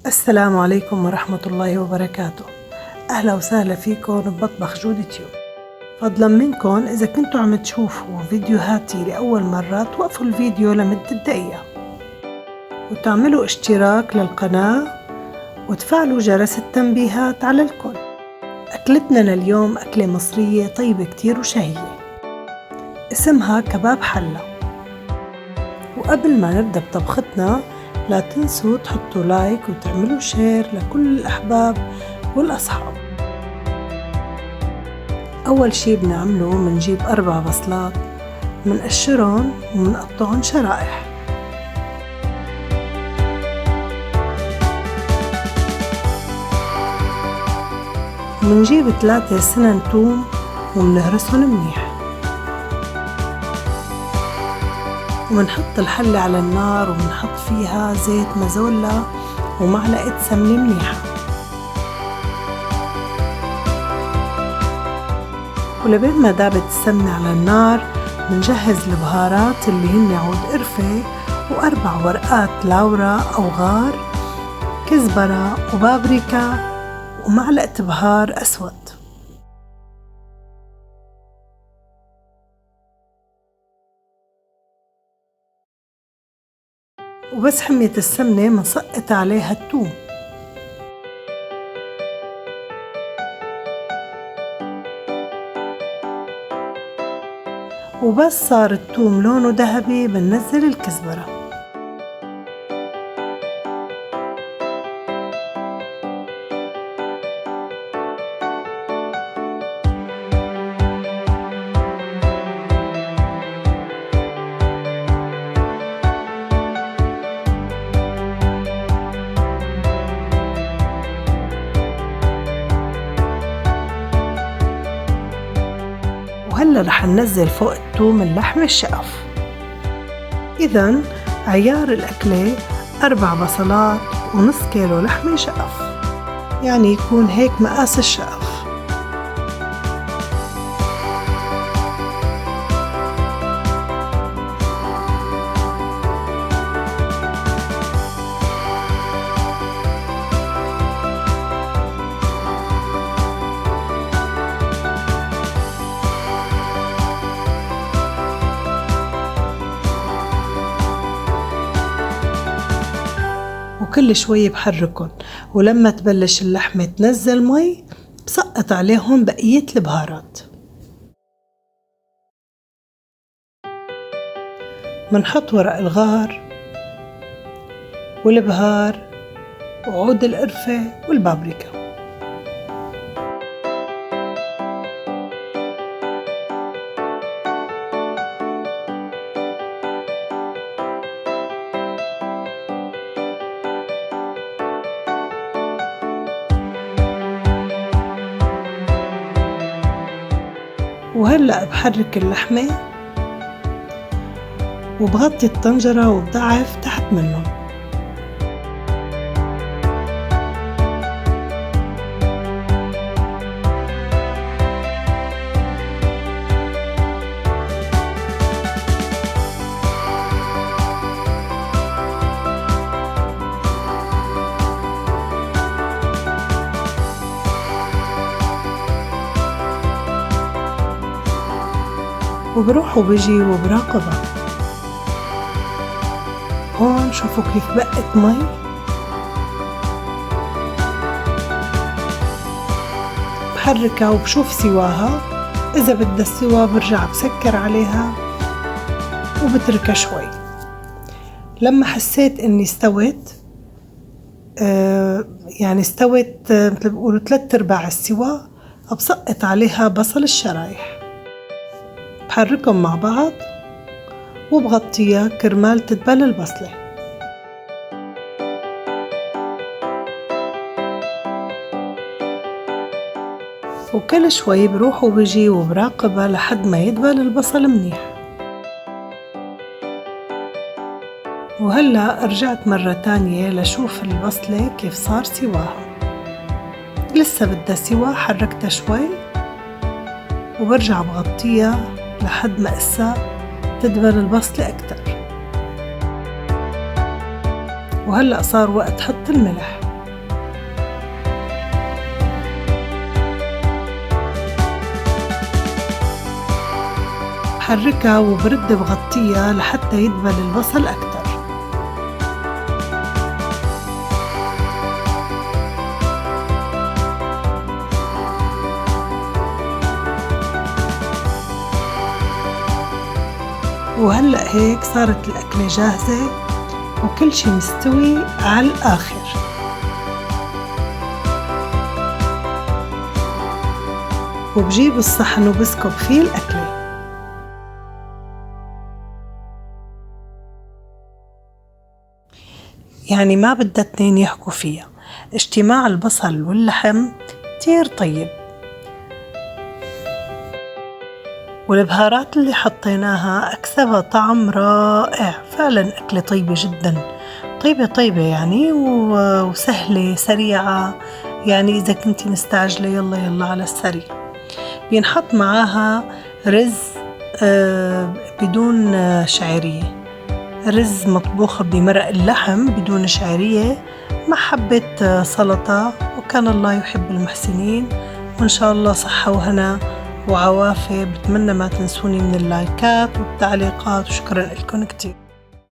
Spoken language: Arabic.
السلام عليكم ورحمة الله وبركاته. أهلا وسهلا فيكم بمطبخ جودة تيوب. فضلا منكم إذا كنتوا عم تشوفوا فيديوهاتي لأول مرة توقفوا الفيديو لمدة دقيقة وتعملوا اشتراك للقناة وتفعلوا جرس التنبيهات على الكل. أكلتنا لليوم أكلة مصرية طيبة كتير وشهية، اسمها كباب حلة. وقبل ما نبدأ بطبختنا لا تنسوا تحطوا لايك وتعملوا شير لكل الأحباب والأصحاب. أول شي بنعمله منجيب 4 بصلات، منقشرهم ومنقطعهم شرائح. منجيب 3 سنن توم ومنهرسهم منيح، ومنحط الحلة على النار ومنحط فيها زيت مازولا ومعلقة سمنة منيحة. ولبين ما دابت السمنة على النار منجهز البهارات اللي هن عود قرفة و4 ورقات لورا أو غار، كزبرة وبابريكا ومعلقة بهار أسود. وبس حمية السمنة منسقط عليها الثوم، وبس صار الثوم لونه ذهبي بننزل الكزبرة، وهلا رح ننزل فوق الثوم اللحم الشقف. إذن عيار الأكلة 4 بصلات ونص كيلو لحمة شقف، يعني يكون هيك مقاس الشقف. وكل شوي بحركن، ولما تبلش اللحمة تنزل مي بسقط عليهم بقية البهارات. منحط ورق الغار والبهار وعود القرفة والبابريكا. وهلأ بحرك اللحمة وبغطي الطنجرة وبضعف تحت منهم. وبروح وبجي وبراقبها. هون شوفوا كيف بقت مي، بحركها وبشوف سواها. إذا بدها السوا برجع بسكر عليها وبتركها شوي. لما حسيت إني استوت، يعني استوت مثل بيقولوا 3/4 السوا، بسقط عليها بصل الشرايح، بحركهم مع بعض وبغطيها كرمال تدبل البصلة. وكل شوي بروح وبجي وبراقبها لحد ما يدبل البصل منيح. وهلأ رجعت مرة تانية لشوف البصلة كيف صار سواها. لسه بدها سوا، حركتها شوي وبرجع بغطيها لحد ما قصة تدبل البصلة أكتر. وهلأ صار وقت حط الملح. بحركها وبرد بغطيها لحتى يدبل البصل أكتر. وهلأ هيك صارت الأكلة جاهزة وكل شي مستوي على الآخر. وبجيب الصحن وبسكب فيه الأكلة. يعني ما بدها اتنين يحكوا فيها، اجتماع البصل واللحم كتير طيب. والبهارات اللي حطيناها أكسبها طعم رائع، فعلا أكلة طيبة جدا، طيبة يعني وسهلة سريعة. يعني إذا كنتي مستعجلة يلا على السريع. بينحط معاها رز بدون شعرية، رز مطبوخ بمرق اللحم بدون شعرية مع حبة سلطة. وكان الله يحب المحسنين، وإن شاء الله صحة وهنا وعوافي. بتمنى ما تنسوني من اللايكات والتعليقات، وشكرا لكم كتير.